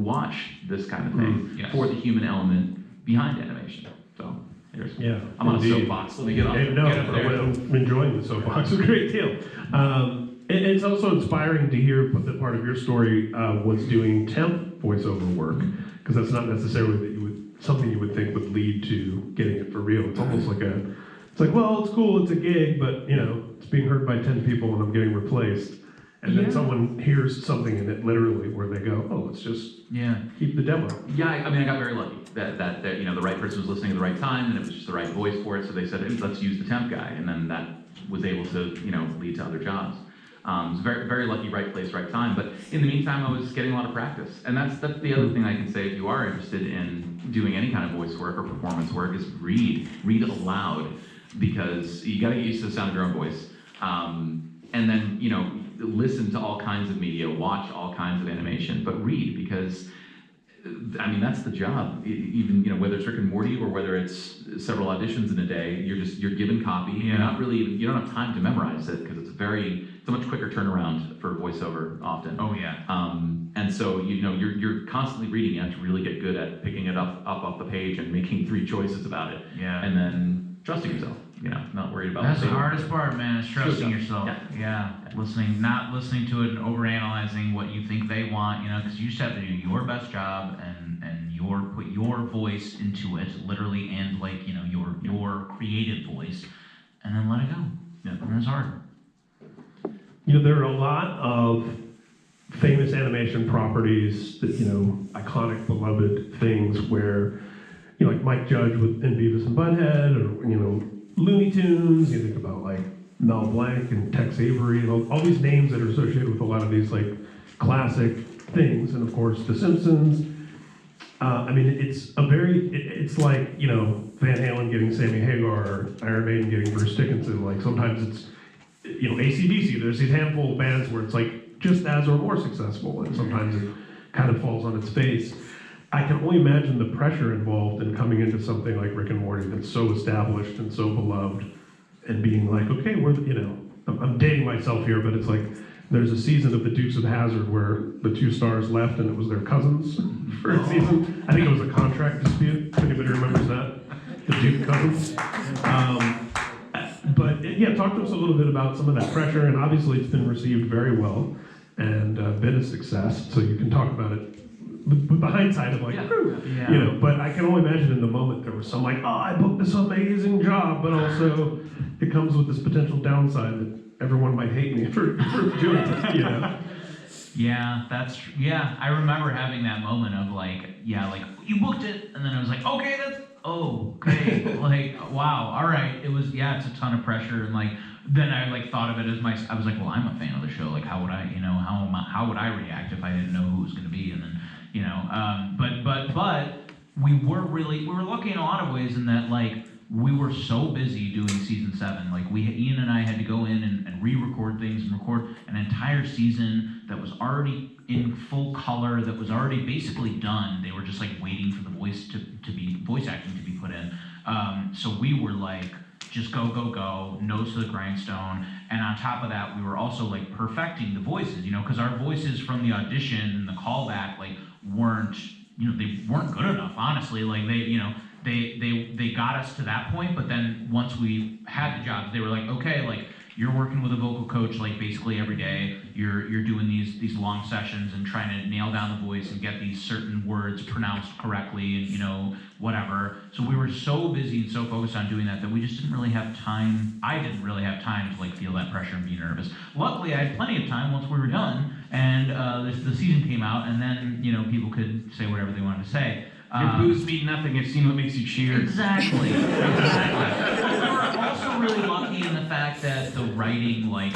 watch this kind of thing for the human element behind animation. So I'm on a soapbox. Let me get off. No, I'm enjoying the soapbox a great deal. It's also inspiring to hear that part of your story was doing temp voiceover work, because that's not necessarily something you would think would lead to getting it for real. It's almost like well, it's cool, it's a gig, but it's being heard by 10 people and I'm getting replaced. And then someone hears something in it literally where they go, oh, let's just keep the demo. Yeah, I mean, I got very lucky that the right person was listening at the right time, and it was just the right voice for it. So they said, hey, let's use the temp guy, and then that was able to lead to other jobs. It's very, very lucky, right place, right time. But in the meantime, I was getting a lot of practice, and that's the other thing I can say. If you are interested in doing any kind of voice work or performance work, is read aloud, because you got to get used to the sound of your own voice, and then listen to all kinds of media, watch all kinds of animation, but read, because I mean, that's the job. Even whether it's Rick and Morty or whether it's several auditions in a day, you're given copy. You don't have time to memorize it, because it's a much quicker turnaround for voiceover often. Oh yeah. And so you're constantly reading. You have to really get good at picking it up off the page and making 3 choices about it. Yeah. And then trusting yourself. Not worried about. That's the hardest part, man. Is trusting yourself. Yeah. Not listening to it and overanalyzing what you think they want. Because you just have to do your best job and put your voice into it, literally, and your creative voice, and then let it go. Yeah. And it's hard. There are a lot of famous animation properties that iconic, beloved things where like Mike Judge in Beavis and Butthead, or Looney Tunes. You think about like Mel Blanc and Tex Avery, and all these names that are associated with a lot of these like classic things, and of course The Simpsons. I mean, it's like Van Halen getting Sammy Hagar, or Iron Maiden getting Bruce Dickinson. Like sometimes it's AC/DC. There's these handful of bands where it's like just as or more successful, and sometimes it kind of falls on its face. I can only imagine the pressure involved in coming into something like Rick and Morty that's so established and so beloved, and being like, okay, I'm dating myself here, but it's like there's a season of the Dukes of Hazzard where the 2 stars left and it was their cousins for a season. I think it was a contract dispute. Anybody remembers that? The Duke cousins. But talk to us a little bit about some of that pressure, and obviously it's been received very well and been a success, so you can talk about it with the hindsight of like, but I can only imagine in the moment there was some like, oh, I booked this amazing job, but also it comes with this potential downside that everyone might hate me for doing it, Yeah, I remember having that moment of like you booked it, and then I was like, okay, okay, like, wow, all right. It was, it's a ton of pressure, and like, then I like thought of it as I was like, well, I'm a fan of the show, like how would I, how would I react if I didn't know who it was going to be, and then, but we were lucky in a lot of ways in that like, we were so busy doing season 7. Like Ian and I had to go in and re-record things and record an entire season that was already in full color, that was already basically done. They were just like waiting for the voice acting to be put in. So we were like, just go, nose to the grindstone. And on top of that, we were also like perfecting the voices, because our voices from the audition and the callback like weren't good enough, honestly. Like they got us to that point, but then once we had the jobs, they were like, okay, like you're working with a vocal coach like basically every day. You're doing these long sessions and trying to nail down the voice and get these certain words pronounced correctly, and whatever. So we were so busy and so focused on doing that we just didn't really have time. I didn't really have time to like feel that pressure and be nervous. Luckily, I had plenty of time once we were done, and the season came out, and then people could say whatever they wanted to say. Your boos mean nothing. I've seen what makes you cheer. Exactly. We were also really lucky in the fact that the writing, like,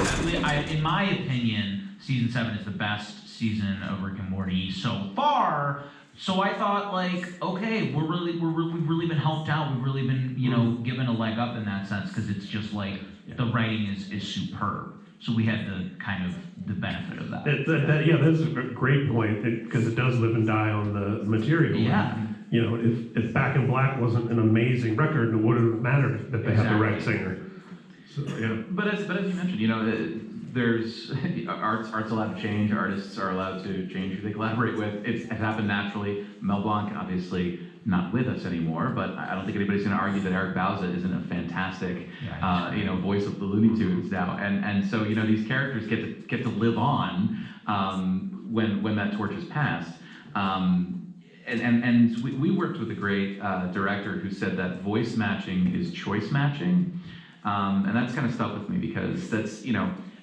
in my opinion, season 7 is the best season of Rick and Morty so far. So I thought, like, okay, we've really been helped out. We've really been, given a leg up in that sense, because it's just like the writing is superb. So we had the benefit of that. That's a great point, because it does live and die on the material. Yeah. If Back in Black wasn't an amazing record, it wouldn't have mattered that they had the right singer. So, yeah. But as you mentioned, there's art's allowed to change. Artists are allowed to change who they collaborate with. It's happened naturally. Mel Blanc, obviously, not with us anymore, but I don't think anybody's going to argue that Eric Bauza isn't a fantastic, voice of the Looney Tunes now. And so these characters get to live on when that torch is passed. And we worked with a great director who said that voice matching is choice matching, and that's kind of stuck with me because that's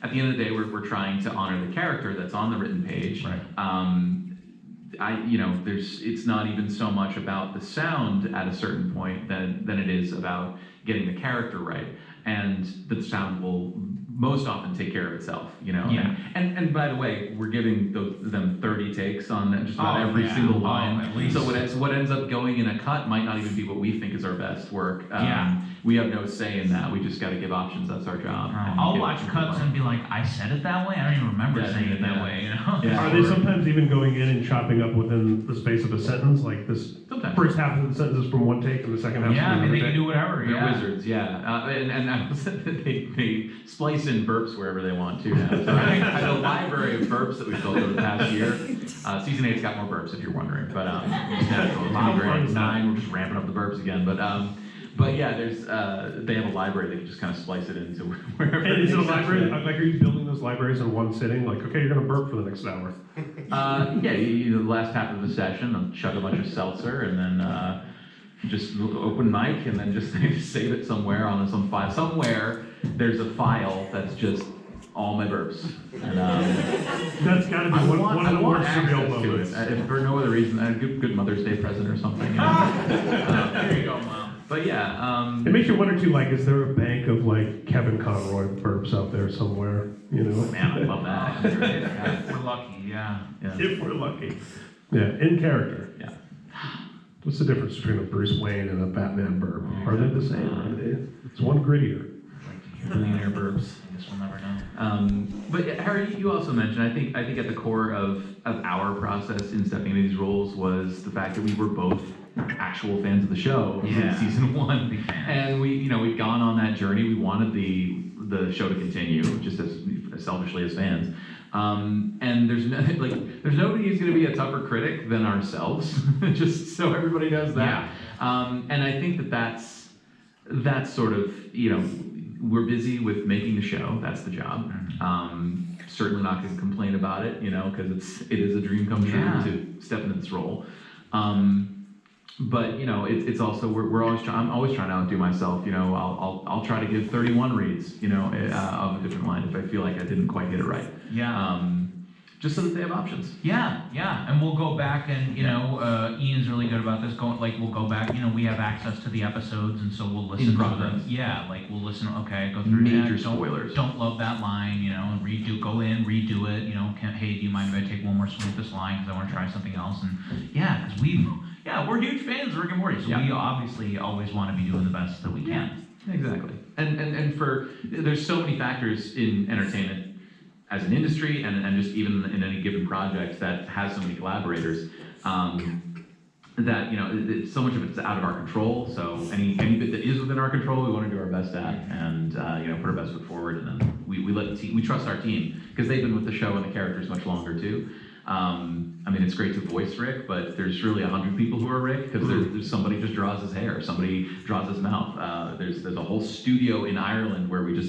at the end of the day we're trying to honor the character that's on the written page. Right. It's not even so much about the sound at a certain point than it is about getting the character right, and the sound will most often take care of itself, Yeah. And by the way, we're giving them 30 takes on just about every single line. At least. So what ends up going in a cut might not even be what we think is our best work. Yeah. We have no say in that. We just got to give options. That's our job. And I'll give watch it to cuts the and be like, I said it that way? I don't even remember saying it that yeah. way, Yeah. Are they sometimes even going in and chopping up within the space of a sentence? Like this Sometimes. first half of the sentence is from one take and the second half is Yeah, from I mean, another they can take? do whatever, They're yeah. wizards, yeah. And they splice in burps wherever they want to now. So I have a library of burps that we've built over the past year. Season 8's got more burps, if you're wondering. But it's natural. It's gonna be great. 9, we're just ramping up the burps again. But yeah, they have a library that can just kind of splice it into wherever. And is it a makes sense. library? Like, are you building those libraries in one sitting? Like, okay, you're gonna burp for the next hour. The last half of the session, I'll chug a bunch of seltzer and then just open mic and then just save it somewhere on some file. Somewhere there's a file that's just all my burps. And, That's got to be one of the more surreal access to moments. it. If for no other reason, a good Mother's Day present or something. There you go, Mom. But yeah. It makes you wonder too, like, is there a bank of like Kevin Conroy burps out there somewhere? Man, I love that. That's great. Yeah. If we're lucky, yeah. If we're lucky. Yeah, in character. Yeah. What's the difference between a Bruce Wayne and a Batman burp? Are they the same? Are they? It's one grittier. Billionaire burps. I guess we'll never know. But Harry, you also mentioned, I think at the core of our process in stepping into these roles was the fact that we were both actual fans of the show since season 1. Big fan. And we'd gone on that journey. We wanted the show to continue, just as selfishly as fans. And there's nobody who's going to be a tougher critic than ourselves, just so everybody knows that. Yeah. And I think that's sort of, we're busy with making the show. That's the job. Certainly not going to complain about it, because it is a dream come true to step into this role. But it's also we're always I'm always trying to outdo myself. I'll try to give 31 reads, of a different line if I feel like I didn't quite get it right. Yeah. Just so that they have options. Yeah, and we'll go back and Ian's really good about this. We'll go back. We have access to the episodes, and so we'll listen to them. Yeah, we'll listen. Okay, go through. Major spoilers. Don't love that line. And redo it. Hey, do you mind if I take one more swing at this line because I want to try something else? And because we're huge fans of Rick and Morty, so we obviously always want to be doing the best that we can. Exactly. And there's so many factors in entertainment as an industry and just even in any given project that has so many collaborators, that so much of it's out of our control. So any bit that is within our control, we want to do our best at and put our best foot forward. And then we trust our team because they've been with the show and the characters much longer too. It's great to voice Rick, but there's really 100 people who are Rick because there's somebody just draws his hair, somebody draws his mouth. There's a whole studio in Ireland where we just